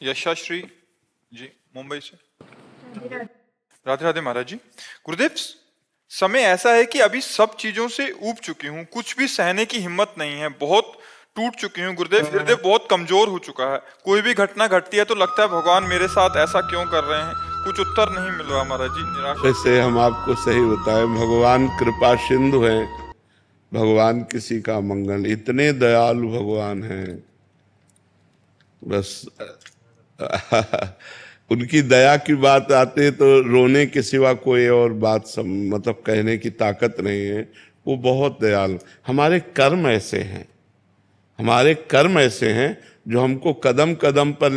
यशाश्री जी, मुंबई से। राधे राधे महाराज जी। गुरुदेव, समय ऐसा है कि अभी सब चीजों से ऊब चुकी हूँ, कुछ भी सहने की हिम्मत नहीं है, बहुत टूट चुकी हूँ गुरुदेव। हृदय बहुत कमजोर हो चुका है। कोई भी घटना घटती है तो लगता है भगवान मेरे साथ ऐसा क्यों कर रहे हैं। कुछ उत्तर नहीं मिल रहा महाराज जी, निराशा। वैसे हम आपको सही बताएं, भगवान कृपा सिंधु हैं। भगवान किसी का मंगल, इतने दयालु भगवान हैं। बस उनकी दया की बात आते तो रोने के सिवा कोई और बात मतलब कहने की ताकत नहीं है। वो बहुत दयालु। हमारे कर्म ऐसे हैं, हमारे कर्म ऐसे हैं जो हमको कदम कदम पर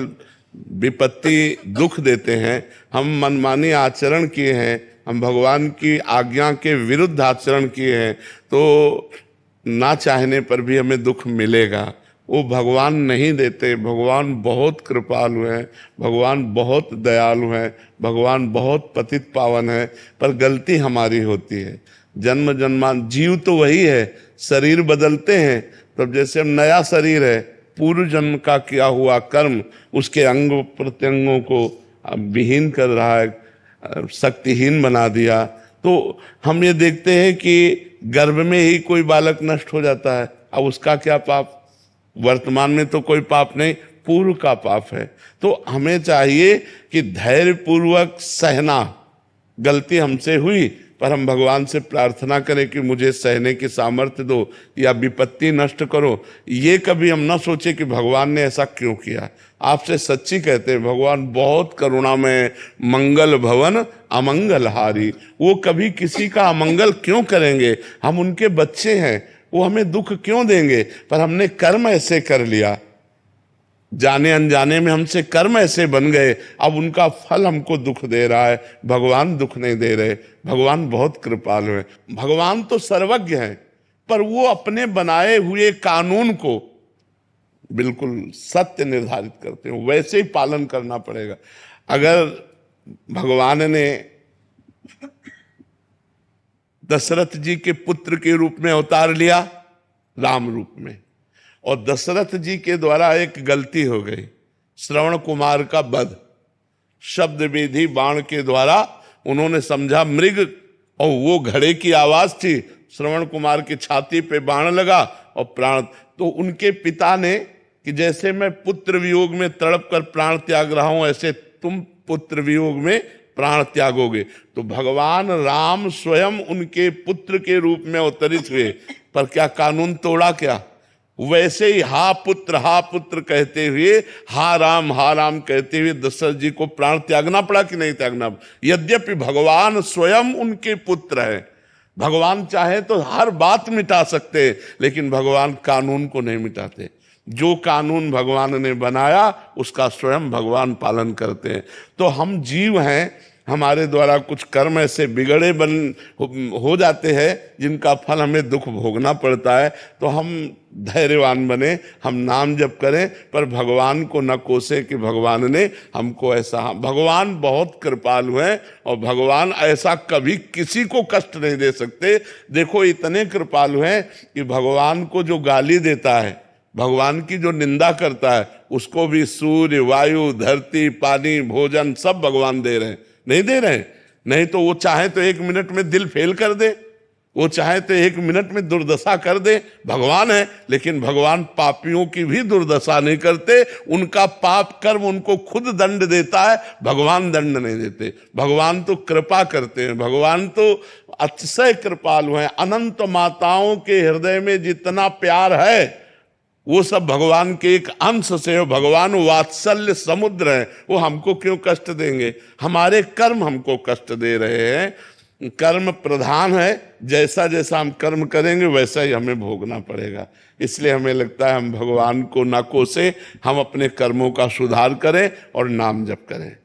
विपत्ति दुख देते हैं। हम मनमानी आचरण किए हैं, हम भगवान की आज्ञा के विरुद्ध आचरण किए हैं, तो ना चाहने पर भी हमें दुख मिलेगा। वो भगवान नहीं देते। भगवान बहुत कृपालु हैं, भगवान बहुत दयालु हैं, भगवान बहुत पतित पावन है। पर गलती हमारी होती है। जन्म जन्मान जीव तो वही है, शरीर बदलते हैं। तब जैसे हम नया शरीर है, पूर्व जन्म का किया हुआ कर्म उसके अंग प्रत्यंगों को विहीन कर रहा है, शक्तिहीन बना दिया। तो हम ये देखते हैं कि गर्भ में ही कोई बालक नष्ट हो जाता है। अब उसका क्या पाप? वर्तमान में तो कोई पाप नहीं, पूर्व का पाप है। तो हमें चाहिए कि धैर्य पूर्वक सहना। गलती हमसे हुई, पर हम भगवान से प्रार्थना करें कि मुझे सहने की सामर्थ्य दो या विपत्ति नष्ट करो। ये कभी हम ना सोचे कि भगवान ने ऐसा क्यों किया। आपसे सच्ची कहते हैं, भगवान बहुत करुणामय, मंगल भवन अमंगल हारी। वो कभी किसी का अमंगल क्यों करेंगे? हम उनके बच्चे हैं, वो हमें दुख क्यों देंगे? पर हमने कर्म ऐसे कर लिया, जाने अनजाने में हमसे कर्म ऐसे बन गए, अब उनका फल हमको दुख दे रहा है। भगवान दुख नहीं दे रहे। भगवान बहुत कृपालु है। भगवान तो सर्वज्ञ है, पर वो अपने बनाए हुए कानून को बिल्कुल सत्य निर्धारित करते हैं, वैसे ही पालन करना पड़ेगा। अगर भगवान ने दशरथ जी के पुत्र के रूप में अवतार लिया, राम रूप में, और दशरथ जी के द्वारा एक गलती हो गई, श्रवण कुमार का वध। शब्द विधि बाण के द्वारा उन्होंने समझा मृग, और वो घड़े की आवाज थी। श्रवण कुमार की छाती पे बाण लगा और प्राण। तो उनके पिता ने कि जैसे मैं पुत्र वियोग में तड़प कर प्राण त्याग रहा हूं, ऐसे तुम पुत्र वियोग में प्राण त्यागोगे। तो भगवान राम स्वयं उनके पुत्र के रूप में अवतरित हुए, पर क्या कानून तोड़ा? क्या? वैसे ही हा पुत्र कहते हुए, हा राम कहते हुए दशरथ जी को प्राण त्यागना पड़ा कि नहीं त्यागना? यद्यपि भगवान स्वयं उनके पुत्र है। भगवान चाहे तो हर बात मिटा सकते, लेकिन भगवान कानून को नहीं मिटाते। जो कानून भगवान ने बनाया उसका स्वयं भगवान पालन करते हैं। तो हम जीव हैं, हमारे द्वारा कुछ कर्म ऐसे बिगड़े हो जाते हैं जिनका फल हमें दुख भोगना पड़ता है। तो हम धैर्यवान बने, हम नाम जप करें, पर भगवान को न कोसे कि भगवान ने हमको ऐसा। भगवान बहुत कृपालु हैं, और भगवान ऐसा कभी किसी को कष्ट नहीं दे सकते। देखो, इतने कृपालु हैं कि भगवान को जो गाली देता है, भगवान की जो निंदा करता है, उसको भी सूर्य, वायु, धरती, पानी, भोजन सब भगवान दे रहे हैं। नहीं दे रहे? नहीं तो वो चाहे तो 1 मिनट में दिल फेल कर दे, वो चाहे तो 1 मिनट में दुर्दशा कर दे। भगवान है, लेकिन भगवान पापियों की भी दुर्दशा नहीं करते। उनका पाप कर्म उनको खुद दंड देता है, भगवान दंड नहीं देते। भगवान तो कृपा करते हैं, भगवान तो अतिशय कृपालु हैं। अनंत माताओं के हृदय में जितना प्यार है, वो सब भगवान के एक अंश से हो। भगवान वात्सल्य समुद्र है, वो हमको क्यों कष्ट देंगे? हमारे कर्म हमको कष्ट दे रहे हैं। कर्म प्रधान है, जैसा जैसा हम कर्म करेंगे वैसा ही हमें भोगना पड़ेगा। इसलिए हमें लगता है हम भगवान को ना कोसे, हम अपने कर्मों का सुधार करें और नाम जप करें।